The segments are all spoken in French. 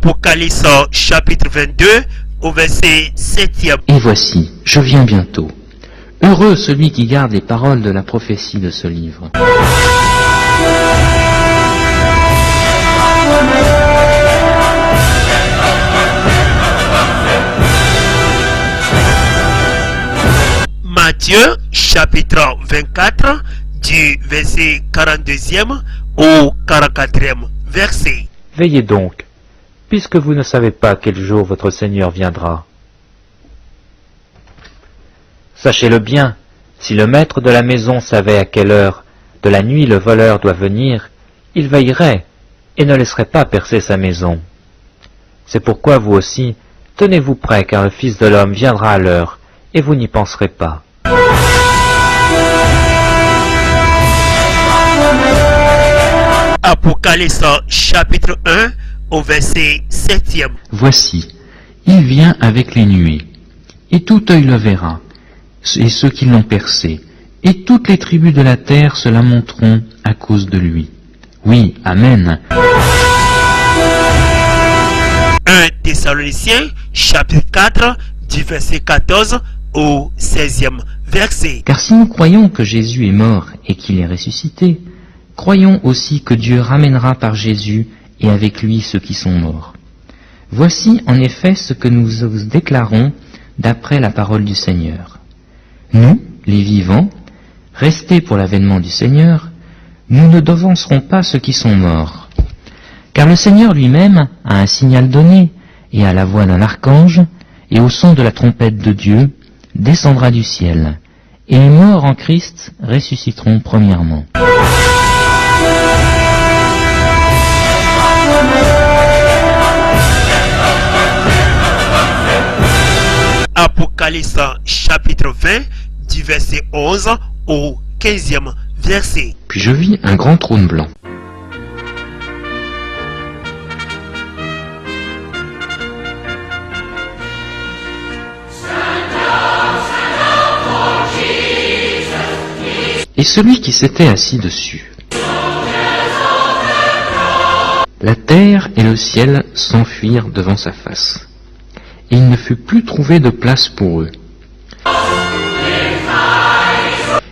Apocalypse chapitre 22 au verset 7e. Et voici, je viens bientôt. Heureux celui qui garde les paroles de la prophétie de ce livre. Matthieu chapitre 24 du verset 42e au 44e verset. Veillez donc, puisque vous ne savez pas quel jour votre Seigneur viendra. Sachez-le bien, si le maître de la maison savait à quelle heure de la nuit le voleur doit venir, il veillerait et ne laisserait pas percer sa maison. C'est pourquoi vous aussi, tenez-vous prêts, car le Fils de l'homme viendra à l'heure, et vous n'y penserez pas. Apocalypse chapitre 1 au verset 7e. Voici, il vient avec les nuées, et tout œil le verra, et ceux qui l'ont percé, et toutes les tribus de la terre se lamenteront à cause de lui. Oui, Amen. 1 Thessaloniciens chapitre 4 du verset 14 au 16e verset. Car si nous croyons que Jésus est mort et qu'il est ressuscité, croyons aussi que Dieu ramènera par Jésus et avec lui ceux qui sont morts. Voici en effet ce que nous vous déclarons d'après la parole du Seigneur. Nous, les vivants, restés pour l'avènement du Seigneur, nous ne devancerons pas ceux qui sont morts. Car le Seigneur lui-même a un signal donné, et à la voix d'un archange, et au son de la trompette de Dieu, descendra du ciel, et les morts en Christ ressusciteront premièrement. Apocalypse chapitre 20 du verset 11 au 15e verset. Puis je vis un grand trône blanc. Et celui qui s'était assis dessus. La terre et le ciel s'enfuirent devant sa face, et il ne fut plus trouvé de place pour eux.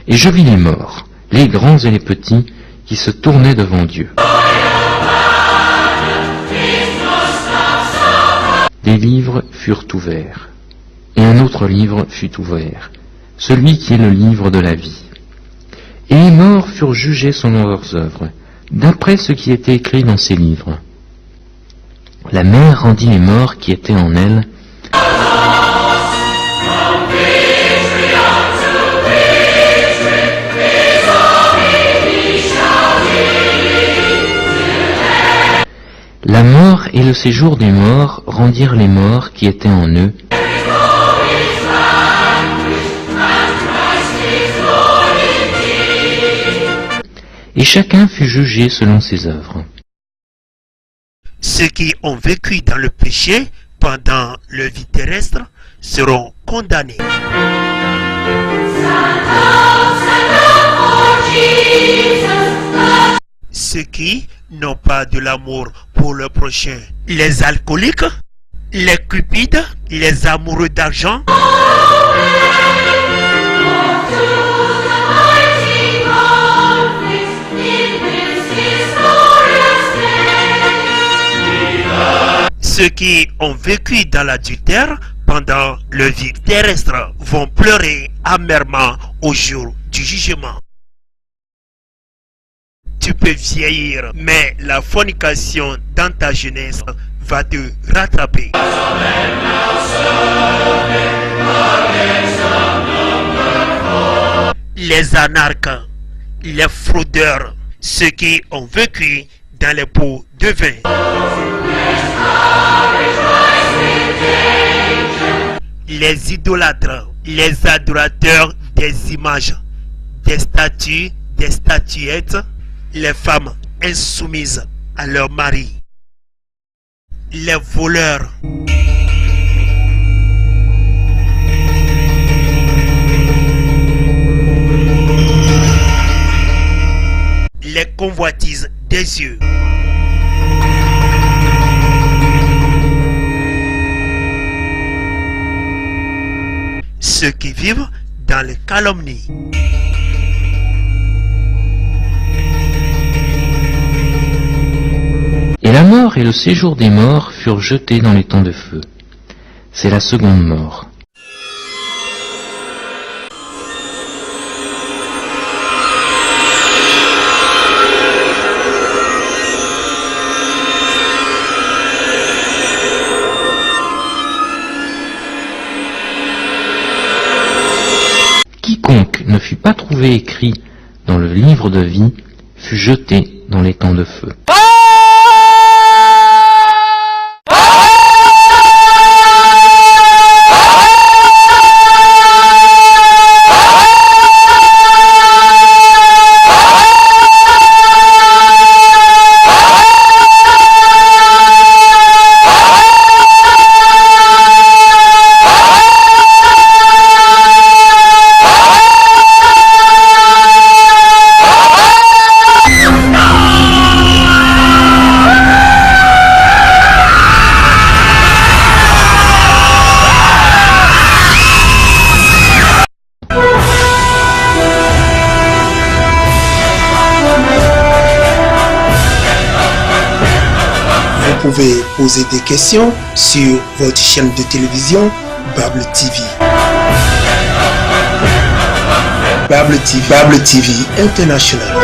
Et je vis les morts, les grands et les petits, qui se tournaient devant Dieu. Des livres furent ouverts, et un autre livre fut ouvert, celui qui est le livre de la vie. Et les morts furent jugés selon leurs œuvres, d'après ce qui était écrit dans ces livres. La mer rendit les morts qui étaient en elle, la mort et le séjour des morts rendirent les morts qui étaient en eux, et chacun fut jugé selon ses œuvres. Ceux qui ont vécu dans le péché pendant leur vie terrestre seront condamnés. Ceux qui n'ont pas de l'amour pour le prochain, les alcooliques, les cupides, les amoureux d'argent, ceux qui ont vécu dans l'adultère pendant leur vie terrestre vont pleurer amèrement au jour du jugement. Tu peux vieillir, mais la fornication dans ta jeunesse va te rattraper. Les anarques, les fraudeurs, ceux qui ont vécu dans les pots de vin. Les idolâtres, les adorateurs des images, des statues, des statuettes, les femmes insoumises à leur mari, les voleurs, les convoitises des yeux, ceux qui vivent dans les calomnies. Et la mort et le séjour des morts furent jetés dans les temps de feu. C'est la seconde mort. Quiconque ne fut pas trouvé écrit dans le livre de vie fut jeté dans les temps de feu. Vous pouvez poser des questions sur votre chaîne de télévision Bable TV. Bable TV International.